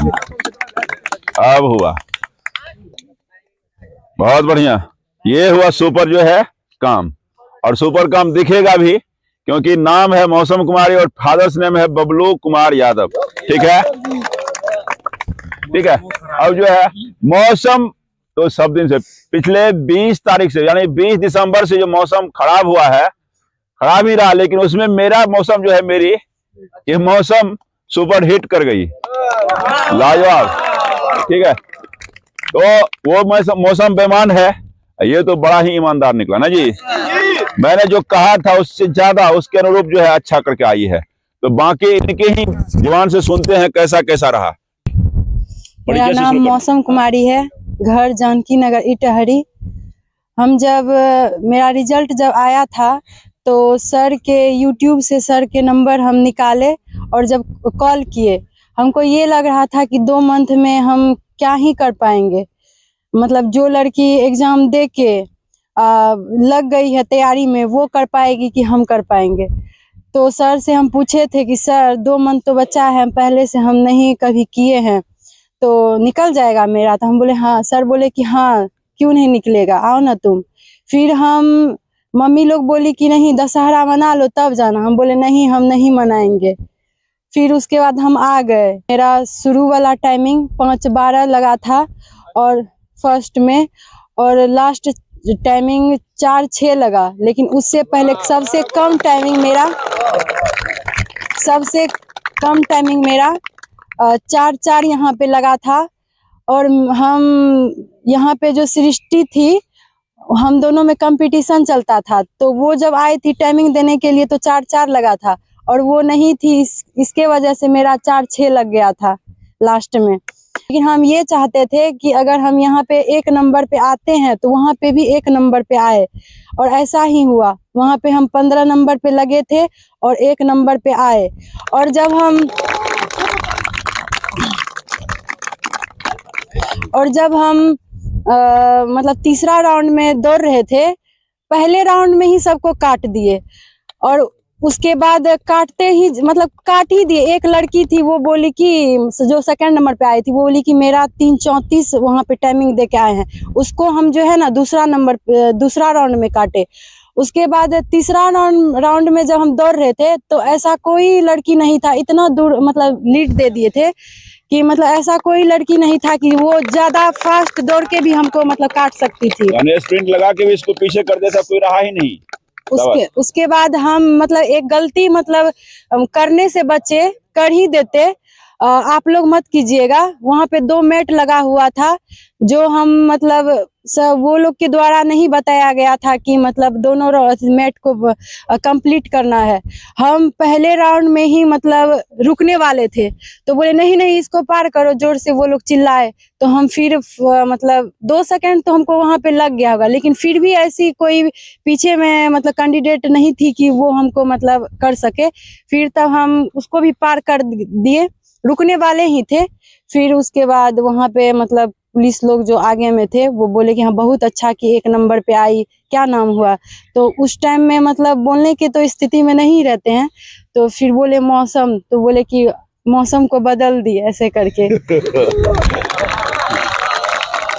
अब हुआ, बहुत बढ़िया। ये हुआ सुपर जो है काम, और सुपर काम दिखेगा भी, क्योंकि नाम है मौसम कुमारी और फादर्स नेम है बबलू कुमार यादव। ठीक है, ठीक है। अब जो है मौसम तो सब दिन से, पिछले 20 तारीख से यानी 20 दिसंबर से जो मौसम खराब हुआ है, खराब ही रहा, लेकिन उसमें मेरा मौसम जो है, मेरी ये मौसम सुपर हिट कर गई, लाजवाब। ठीक है, तो वो मौसम बेईमान है, ये तो बड़ा ही ईमानदार निकला ना जी। मैंने जो कहा था उससे ज्यादा, उसके अनुरूप जो है अच्छा करके आई है। तो बाकी इनके ही जुबान से सुनते हैं कैसा कैसा रहा। मेरा नाम मौसम कुमारी है, घर जानकी नगर इटहरी। हम जब मेरा रिजल्ट जब आया था तो सर के यूट्यूब से सर के नंबर हम निकाले, और जब कॉल किए हमको ये लग रहा था कि 2 मंथ में हम क्या ही कर पाएंगे। मतलब जो लड़की एग्जाम दे के लग गई है तैयारी में, वो कर पाएगी कि हम कर पाएंगे। तो सर से हम पूछे थे कि सर 2 मंथ तो बचा है, पहले से हम नहीं कभी किए हैं, तो निकल जाएगा मेरा? तो हम बोले हाँ। सर बोले कि हाँ क्यों नहीं निकलेगा, आओ ना तुम। फिर हम, मम्मी लोग बोली कि नहीं दशहरा मना लो तब जाना, हम बोले नहीं हम नहीं मनाएंगे। फिर उसके बाद हम आ गए। मेरा शुरू वाला टाइमिंग 5:12 लगा था और फर्स्ट में, और लास्ट टाइमिंग 4:06 लगा। लेकिन उससे पहले सबसे कम टाइमिंग मेरा 4:04 यहाँ पे लगा था। और हम यहाँ पे जो सृष्टि थी, हम दोनों में कंपटीशन चलता था, तो वो जब आई थी टाइमिंग देने के लिए तो 4:04 लगा था, और वो नहीं थी, इसके वजह से मेरा 4:06 लग गया था लास्ट में। लेकिन हम ये चाहते थे कि अगर हम यहाँ पे 1 नंबर पे आते हैं तो वहाँ पे भी 1 नंबर पे आए, और ऐसा ही हुआ। वहाँ पे हम 15 नंबर पे लगे थे और 1 नंबर पे आए। और जब हम मतलब तीसरा राउंड में दौड़ रहे थे, पहले राउंड में ही सबको काट दिए, और उसके बाद काटते ही मतलब काट ही दिए। एक लड़की थी, वो बोली कि जो सेकंड नंबर पे आई थी, वो बोली कि मेरा 3:34 वहाँ पे टाइमिंग दे के आए हैं। उसको हम जो है ना दूसरा राउंड में काटे। उसके बाद तीसरा राउंड में जब हम दौड़ रहे थे तो ऐसा कोई लड़की नहीं था, इतना दूर मतलब लीड दे दिए थे कि मतलब ऐसा कोई लड़की नहीं था कि वो ज्यादा फास्ट दौड़ के भी हमको मतलब काट सकती थी। यानी स्प्रिंट लगा के भी इसको पीछे कर देता, कोई रहा ही नहीं। उसके बाद हम मतलब एक गलती मतलब करने से बचे, कर ही देते। आप लोग मत कीजिएगा। वहाँ पे 2 मैट लगा हुआ था, जो हम मतलब वो लोग के द्वारा नहीं बताया गया था कि मतलब दोनों मैट को कंप्लीट करना है। हम पहले राउंड में ही मतलब रुकने वाले थे, तो बोले नहीं नहीं इसको पार करो, जोर से वो लोग चिल्लाए। तो हम फिर मतलब 2 सेकंड तो हमको वहाँ पे लग गया होगा, लेकिन फिर भी ऐसी कोई पीछे में मतलब कैंडिडेट नहीं थी कि वो हमको मतलब कर सके। फिर तब हम उसको भी पार कर दिए, रुकने वाले ही थे। फिर उसके बाद वहाँ पे मतलब पुलिस लोग जो आगे में थे वो बोले कि हाँ बहुत अच्छा कि 1 नंबर पे आई, क्या नाम हुआ? तो उस टाइम में मतलब बोलने के तो स्थिति में नहीं रहते हैं, तो फिर बोले मौसम, तो बोले कि मौसम को बदल दिए ऐसे करके।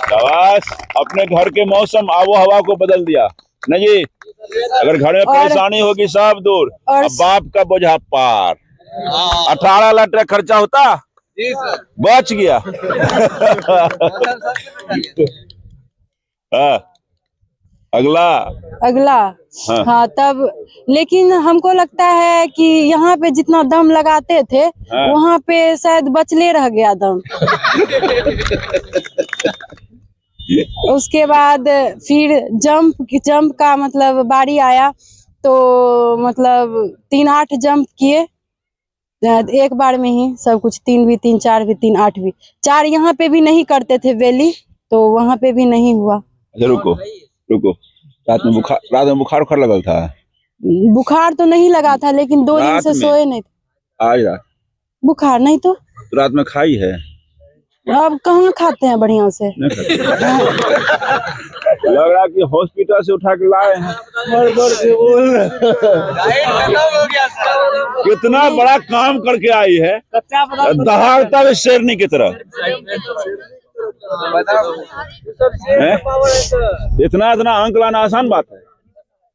शाबाश, अपने घर के मौसम आबो हवा को बदल दिया ना जी। अगर घर में परेशानी होगी सब दूर, और बाप का बोझा पार। 18 लाख का खर्चा होता, बच गया। अगला हाँ तब, लेकिन हमको लगता है कि यहाँ पे जितना दम लगाते थे वहाँ पे शायद बचले रह गया दम। उसके बाद फिर जंप का मतलब बारी आया, तो मतलब 3-8 जंप किए एक बार में ही सब कुछ। 3 भी 3, 4 भी 3, 8 भी 4। यहाँ पे भी नहीं करते थे वैली, तो वहाँ पे भी नहीं हुआ। अच्छा रुको, रात में बुखार लगल था? बुखार तो नहीं लगा था, लेकिन 2 दिन से सोए नहीं थे। आज रात बुखार नहीं तो रात में खाई है? अब कहाँ खाते हैं बढ़िया से। लग रहा है कि हॉस्पिटल से उठा के लाए हैं। कितना बड़ा काम करके आई है, दहाड़ता भी शेरनी की तरह। इतना अंक लाना आसान बात है।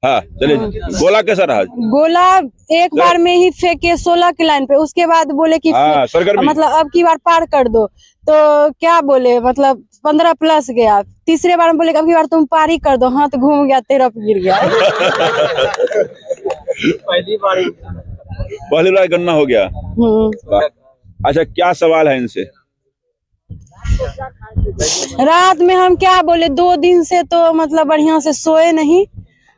हाँ चलिए, गोला कैसा रहा? गोला एक बार में ही फेंके 16 के लाइन पे, उसके बाद बोले कि मतलब अब की बार पार कर दो, तो क्या बोले मतलब 15 प्लस गया। तीसरे बार में बोले अब की बार तुम पार ही कर दो, हाथ घूम गया, तेरा गिर गया। पहली बार गन्ना हो गया। अच्छा, क्या सवाल है इनसे? रात में हम क्या बोले, 2 दिन से तो मतलब बढ़िया से सोए नहीं।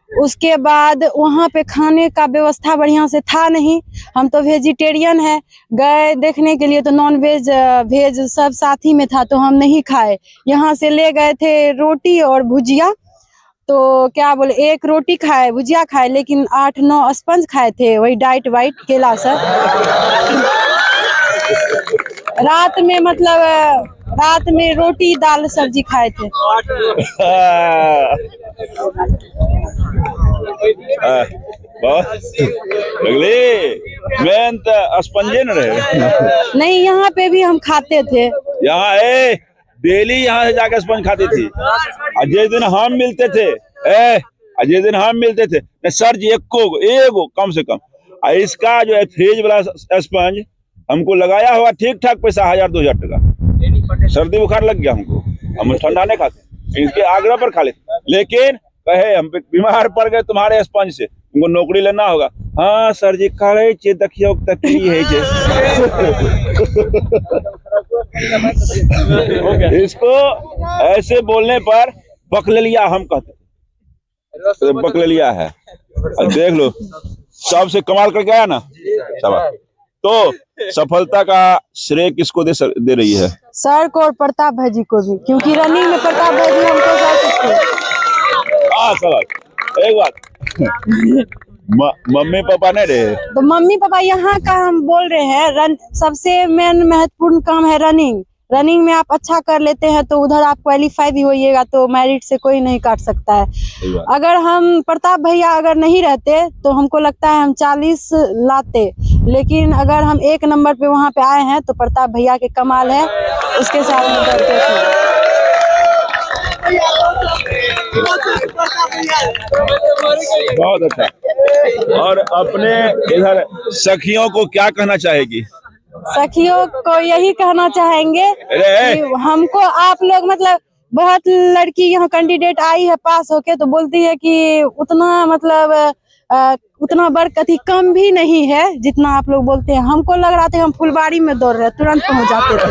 उसके बाद वहाँ पे खाने का व्यवस्था बढ़िया से था नहीं। हम तो वेजिटेरियन है, गए देखने के लिए तो नॉन वेज वेज सब साथ ही में था, तो हम नहीं खाए। यहाँ से ले गए थे रोटी और भुजिया, तो क्या बोले 1 रोटी खाए, भुजिया खाए, लेकिन 8-9 स्पंज खाए थे, वही डाइट वाइट केला सब। रात में मतलब रात में रोटी दाल सब्जी खाए थे। मैं स्पंजे न रहे। नहीं, यहाँ पे भी हम खाते थे। यहाँ डेली यहाँ से जाकर स्पंज खाती थी। जिस दिन हम मिलते थे सर जी एगो कम से कम। इसका जो है फ्रिज वाला स्पंज हमको लगाया हुआ ठीक ठाक पैसा 1000-2000 टका। सर्दी बुखार लग गया हमको, हम ठंडा नहीं खाते, इसके आग्रह पर खा लेते। लेकिन कहे हम बीमार पड़ गए तुम्हारे स्पंज से, तुमको नौकरी लेना होगा। हाँ सर जी, करे चे देखियो तकली है जे। इसको ऐसे बोलने पर बकलेलिया हम कहते, तो बकलेलिया है। देख लो, सबसे कमाल करके आया ना सब। तो सफलता का श्रेय किसको दे रही है? सर को और प्रताप भाई जी को भी, क्योंकि रनिंग में प्रताप भाई जी हमको एक बात मम्मी पापा नहीं रहे, तो मम्मी पापा यहाँ का हम बोल रहे हैं। सबसे मेन महत्वपूर्ण काम है रनिंग। रनिंग में आप अच्छा कर लेते हैं तो उधर आप क्वालिफाई भी होइएगा, तो मेरिट से कोई नहीं काट सकता है। अगर हम प्रताप भैया अगर नहीं रहते तो हमको लगता है हम 40 लाते, लेकिन अगर हम 1 नंबर पे वहाँ पे आए हैं तो प्रताप भैया के कमाल है, उसके साथ में करते थे। बहुत अच्छा। और अपने इधर सखियों को क्या कहना चाहेगी? सखियों को यही कहना चाहेंगे कि हमको आप लोग मतलब बहुत लड़की यहाँ कैंडिडेट आई है पास होके, तो बोलती है कि उतना मतलब उतना बरकती कम भी नहीं है जितना आप लोग बोलते हैं। हमको लग रहा था हम फुलवारी में दौड़ रहे, तुरंत पहुंच जाते थे।